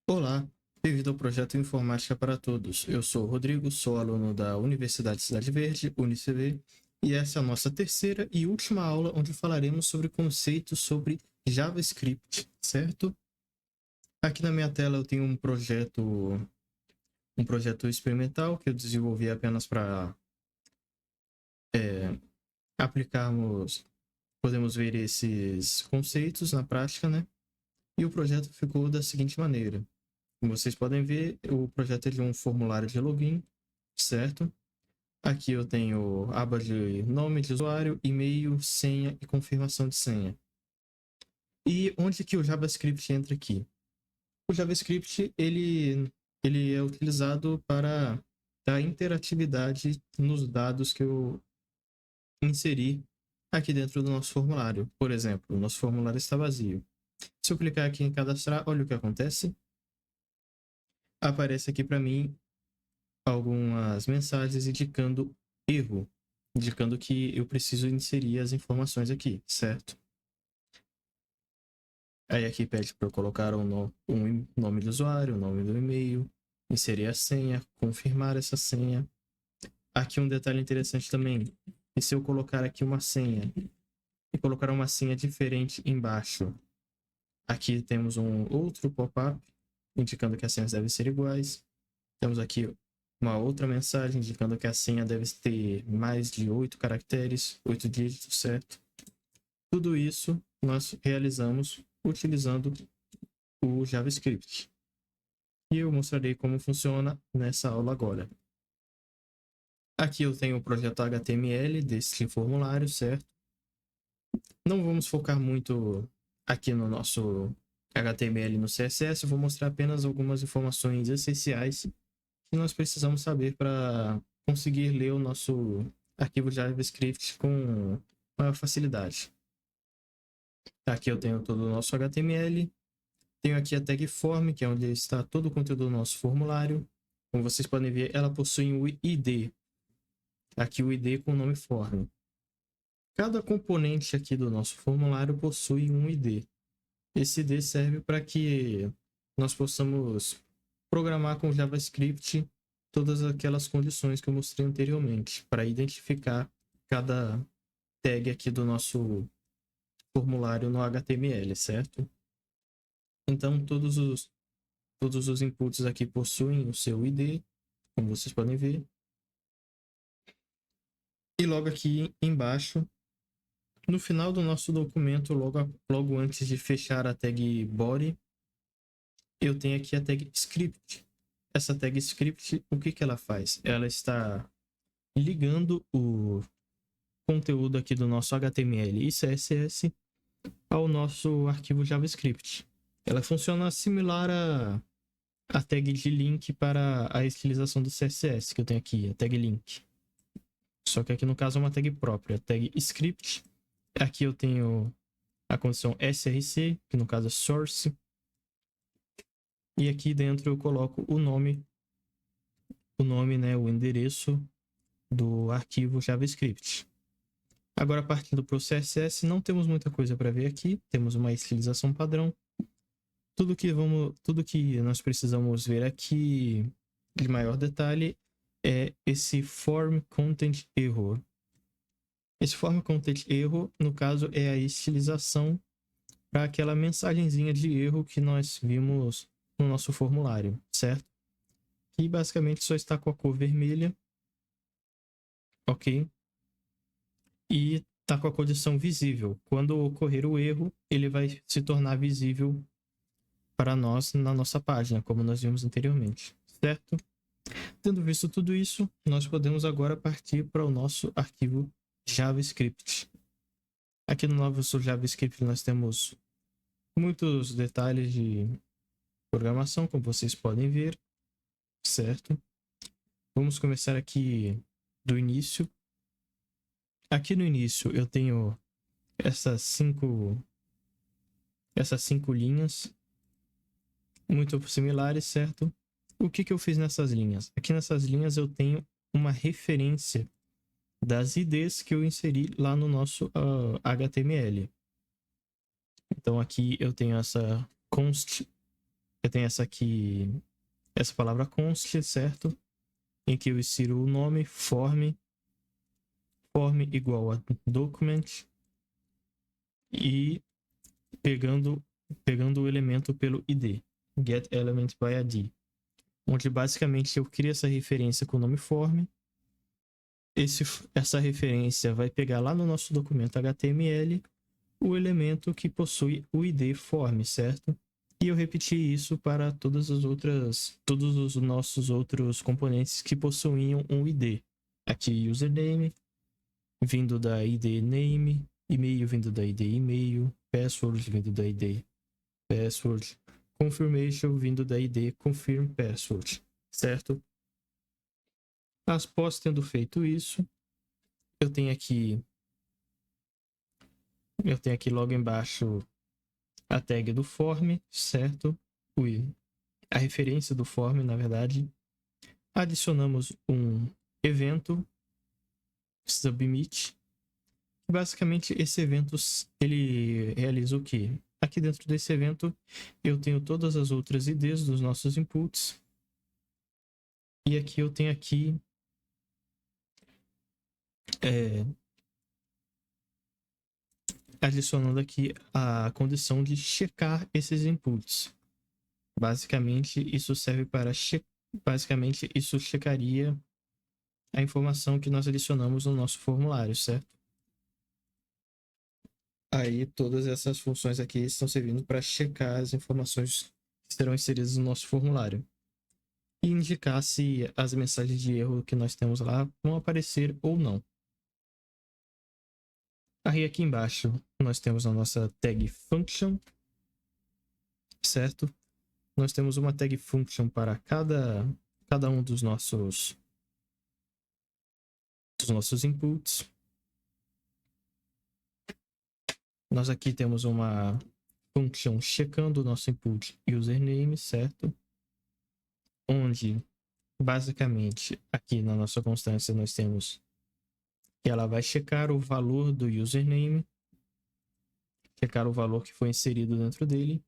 Olá, bem-vindo ao projeto Informática para Todos. Eu sou o Rodrigo, sou aluno da Universidade Cidade Verde, UniCV, e essa é a nossa terceira e última aula onde falaremos sobre conceitos sobre JavaScript, certo? Aqui na minha tela eu tenho um projeto experimental que eu desenvolvi apenas para aplicarmos, podemos ver esses conceitos na prática, né? E o projeto ficou da seguinte maneira. Como vocês podem ver, o projeto é de um formulário de login, certo? Aqui eu tenho aba de nome de usuário, e-mail, senha e confirmação de senha. E onde que o JavaScript entra aqui? O JavaScript ele é utilizado para dar interatividade nos dados que eu inseri aqui dentro do nosso formulário. Por exemplo, o nosso formulário está vazio. Se eu clicar aqui em cadastrar, olha o que acontece. Aparece aqui para mim algumas mensagens indicando erro, indicando que eu preciso inserir as informações aqui, certo? Aí aqui pede para eu colocar um nome do usuário, o nome do e-mail, inserir a senha, confirmar essa senha. Aqui um detalhe interessante também, e se eu colocar aqui uma senha e colocar uma senha diferente embaixo, aqui temos um outro pop-up indicando que as senhas devem ser iguais. Temos aqui uma outra mensagem indicando que a senha deve ter mais de 8 caracteres, 8 dígitos, certo? Tudo isso nós realizamos utilizando o JavaScript. E eu mostrarei como funciona nessa aula agora. Aqui eu tenho o projeto HTML desse formulário, certo? Não vamos focar muito aqui no nosso HTML e no CSS, eu vou mostrar apenas algumas informações essenciais que nós precisamos saber para conseguir ler o nosso arquivo JavaScript com maior facilidade. Aqui eu tenho todo o nosso HTML, tenho aqui a tag form, que é onde está todo o conteúdo do nosso formulário. Como vocês podem ver, ela possui um ID. Aqui o ID com o nome form. Cada componente aqui do nosso formulário possui um ID. Esse ID serve para que nós possamos programar com JavaScript todas aquelas condições que eu mostrei anteriormente, para identificar cada tag aqui do nosso formulário no HTML, certo? Então, todos os inputs aqui possuem o seu ID, como vocês podem ver. E logo aqui embaixo, no final do nosso documento, logo antes de fechar a tag body, eu tenho aqui a tag script. Essa tag script, o que ela faz? Ela está ligando o conteúdo aqui do nosso HTML e CSS ao nosso arquivo JavaScript. Ela funciona similar a tag de link para a estilização do CSS que eu tenho aqui, a tag link. Só que aqui no caso é uma tag própria, a tag script. Aqui eu tenho a condição src, que no caso é source. E aqui dentro eu coloco o nome, né, o endereço do arquivo JavaScript. Agora, partindo para o CSS, não temos muita coisa para ver aqui. Temos uma estilização padrão. Tudo que nós precisamos ver aqui de maior detalhe é esse form content error. Esse form content error, no caso, é a estilização para aquela mensagenzinha de erro que nós vimos no nosso formulário, certo? Que basicamente só está com a cor vermelha, ok? E está com a condição visível. Quando ocorrer o erro, ele vai se tornar visível para nós na nossa página, como nós vimos anteriormente, certo? Tendo visto tudo isso, nós podemos agora partir para o nosso arquivo JavaScript. Aqui no nosso JavaScript nós temos muitos detalhes de programação, como vocês podem ver, certo? Vamos começar aqui do início. Aqui no início eu tenho essas cinco linhas muito similares, certo? O que eu fiz nessas linhas? Aqui nessas linhas eu tenho uma referência das IDs que eu inseri lá no nosso HTML. Então aqui eu tenho essa const eu tenho essa aqui, essa palavra const, certo? Em que eu insiro o nome form igual a document e pegando o elemento pelo id, get element by id, onde basicamente eu crio essa referência com o nome form. Essa referência vai pegar lá no nosso documento HTML o elemento que possui o id form, certo? E eu repeti isso para todos os nossos outros componentes que possuíam um id. Aqui username, vindo da id name, e-mail vindo da id e-mail, password vindo da id password, confirmation vindo da id confirm password, certo? Após tendo feito isso, eu tenho aqui logo embaixo a tag do form, certo? A referência do form, na verdade. Adicionamos um evento submit. Basicamente, esse evento ele realiza o quê? Aqui dentro desse evento, eu tenho todas as outras IDs dos nossos inputs. E aqui eu tenho aqui adicionando aqui a condição de checar esses inputs. Basicamente, isso serve para basicamente isso checaria a informação que nós adicionamos no nosso formulário, certo? Aí todas essas funções aqui estão servindo para checar as informações que serão inseridas no nosso formulário e indicar se as mensagens de erro que nós temos lá vão aparecer ou não. Aí aqui embaixo nós temos a nossa tag function, certo? Nós temos uma tag function para cada um dos nossos inputs. Nós aqui temos uma function checando o nosso input username, certo? Onde, basicamente, aqui na nossa constância nós temos que ela vai checar o valor do username, checar o valor que foi inserido dentro dele.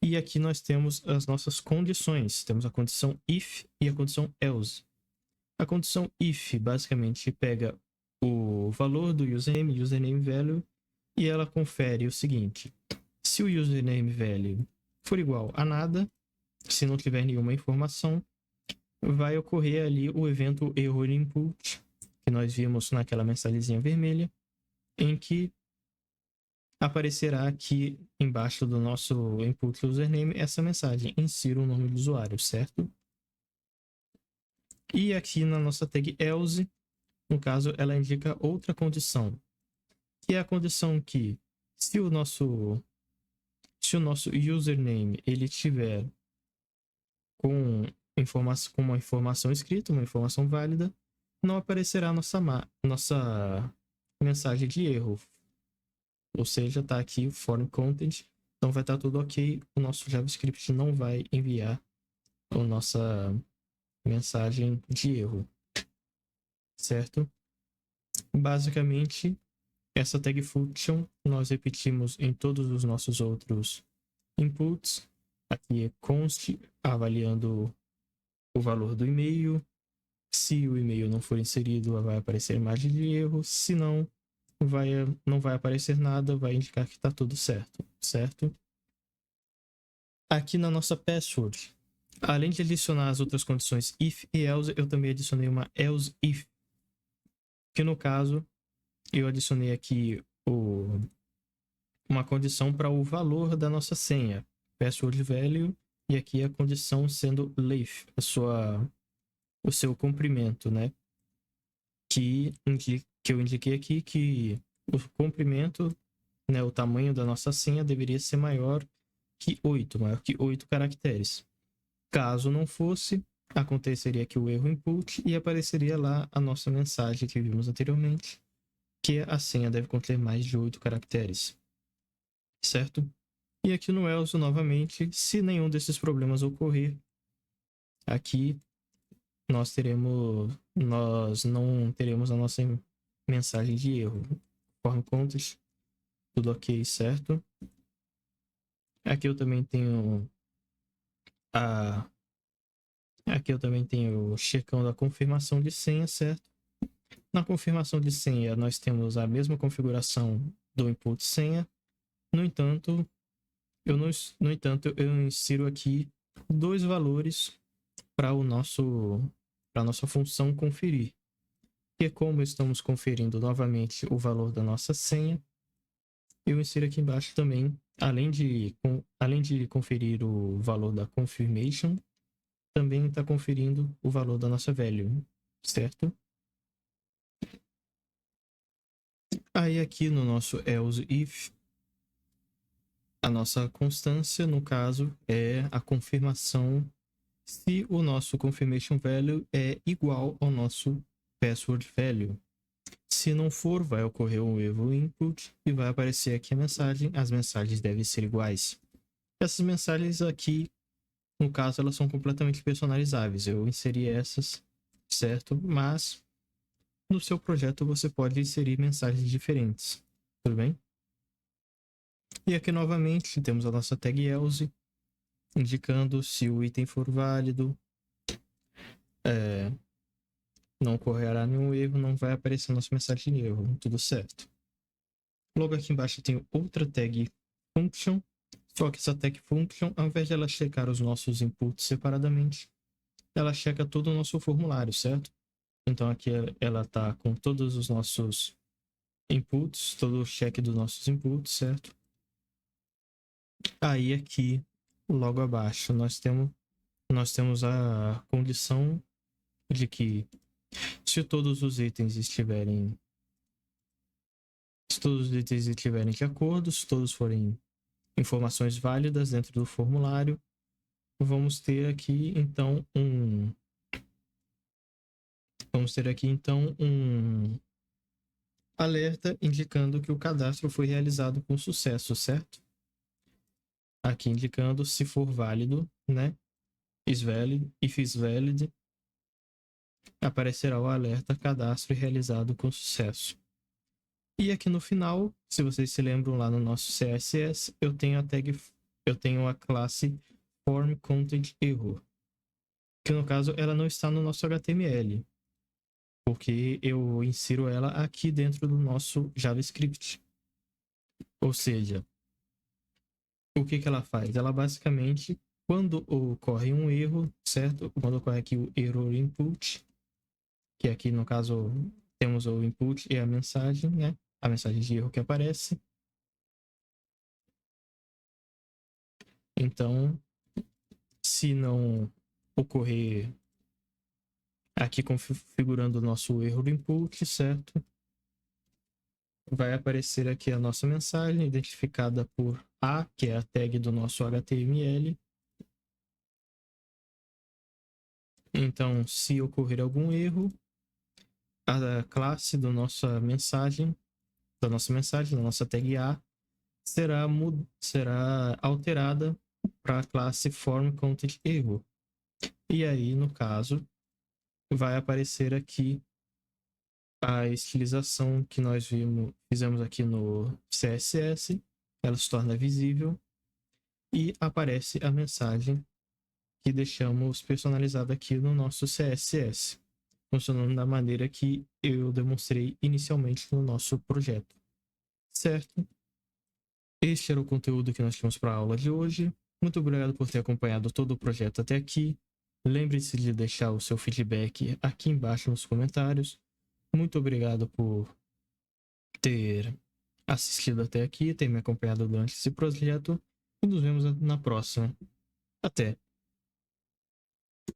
E aqui nós temos as nossas condições. Temos a condição if e a condição else. A condição if basicamente pega o valor do username value, e ela confere o seguinte: se o username value for igual a nada, se não tiver nenhuma informação, vai ocorrer ali o evento error input, que nós vimos naquela mensagenzinha vermelha, em que aparecerá aqui embaixo do nosso input username essa mensagem: insira o nome do usuário, certo? E aqui na nossa tag else, no caso, ela indica outra condição, que é a condição que se o nosso username ele tiver com uma informação escrita, uma informação válida, não aparecerá nossa mensagem de erro. Ou seja, está aqui o form content, então vai estar tudo ok, o nosso JavaScript não vai enviar a nossa mensagem de erro, certo? Basicamente, essa tag function nós repetimos em todos os nossos outros inputs. Aqui é const, avaliando o valor do e-mail. Se o e-mail não for inserido, vai aparecer imagem de erro. Se não, não vai aparecer nada, vai indicar que está tudo certo, certo? Aqui na nossa password, além de adicionar as outras condições if e else, eu também adicionei uma else if, que no caso eu adicionei aqui uma condição para o valor da nossa senha, password value, e aqui a condição sendo length, o seu comprimento, né? Que eu indiquei aqui que o comprimento, né, o tamanho da nossa senha deveria ser maior que 8 caracteres. Caso não fosse, aconteceria aqui o erro input e apareceria lá a nossa mensagem que vimos anteriormente, que a senha deve conter mais de 8 caracteres, certo? E aqui no else, novamente, se nenhum desses problemas ocorrer, aqui nós não teremos a nossa mensagem de erro. Form content, tudo ok, certo? Aqui eu também tenho Aqui eu também tenho checando a confirmação de senha, certo? Na confirmação de senha, nós temos a mesma configuração do input senha. No entanto, eu insiro aqui dois valores para a nossa função conferir. E como estamos conferindo novamente o valor da nossa senha, eu insiro aqui embaixo também, além de conferir o valor da confirmation, também está conferindo o valor da nossa value, certo? Aí aqui no nosso else if, a nossa constância, no caso, é a confirmação se o nosso confirmation value é igual ao nosso password value. Se não for, vai ocorrer um erro input e vai aparecer aqui a mensagem. As mensagens devem ser iguais. Essas mensagens aqui, no caso, elas são completamente personalizáveis. Eu inseri essas, certo? Mas no seu projeto você pode inserir mensagens diferentes. Tudo bem? E aqui novamente temos a nossa tag else, indicando se o item for válido. Não ocorrerá nenhum erro, não vai aparecer nossa mensagem de erro. Tudo certo. Logo aqui embaixo tem outra tag function. Só que essa tag function, ao invés de ela checar os nossos inputs separadamente, ela checa todo o nosso formulário, certo? Então aqui ela está com todos os nossos inputs, todo o check dos nossos inputs, certo? Aí aqui, logo abaixo, nós temos a condição de que se todos os itens estiverem de acordo, se todos forem informações válidas dentro do formulário, vamos ter aqui então um alerta indicando que o cadastro foi realizado com sucesso, certo? Aqui indicando se for válido, né? Is valid, if is valid, aparecerá o alerta cadastro realizado com sucesso. E aqui no final, se vocês se lembram lá no nosso CSS, eu tenho a classe form content error, que no caso ela não está no nosso HTML, porque eu insiro ela aqui dentro do nosso JavaScript. Ou seja, o que ela faz? Ela basicamente, quando ocorre um erro, certo? Quando ocorre aqui o error input, que aqui no caso temos o input e a mensagem, né? A mensagem de erro que aparece. Então, se não ocorrer aqui configurando o nosso erro input, certo? Vai aparecer aqui a nossa mensagem identificada por A, que é a tag do nosso HTML. Então, se ocorrer algum erro, a classe da nossa mensagem, da nossa tag A, será alterada para a classe form content error. E aí, no caso, vai aparecer aqui a estilização que nós fizemos aqui no CSS, ela se torna visível e aparece a mensagem que deixamos personalizada aqui no nosso CSS, funcionando da maneira que eu demonstrei inicialmente no nosso projeto. Certo? Este era o conteúdo que nós tínhamos para a aula de hoje. Muito obrigado por ter acompanhado todo o projeto até aqui. Lembre-se de deixar o seu feedback aqui embaixo nos comentários. Muito obrigado por ter assistido até aqui, ter me acompanhado durante esse projeto e nos vemos na próxima. Até!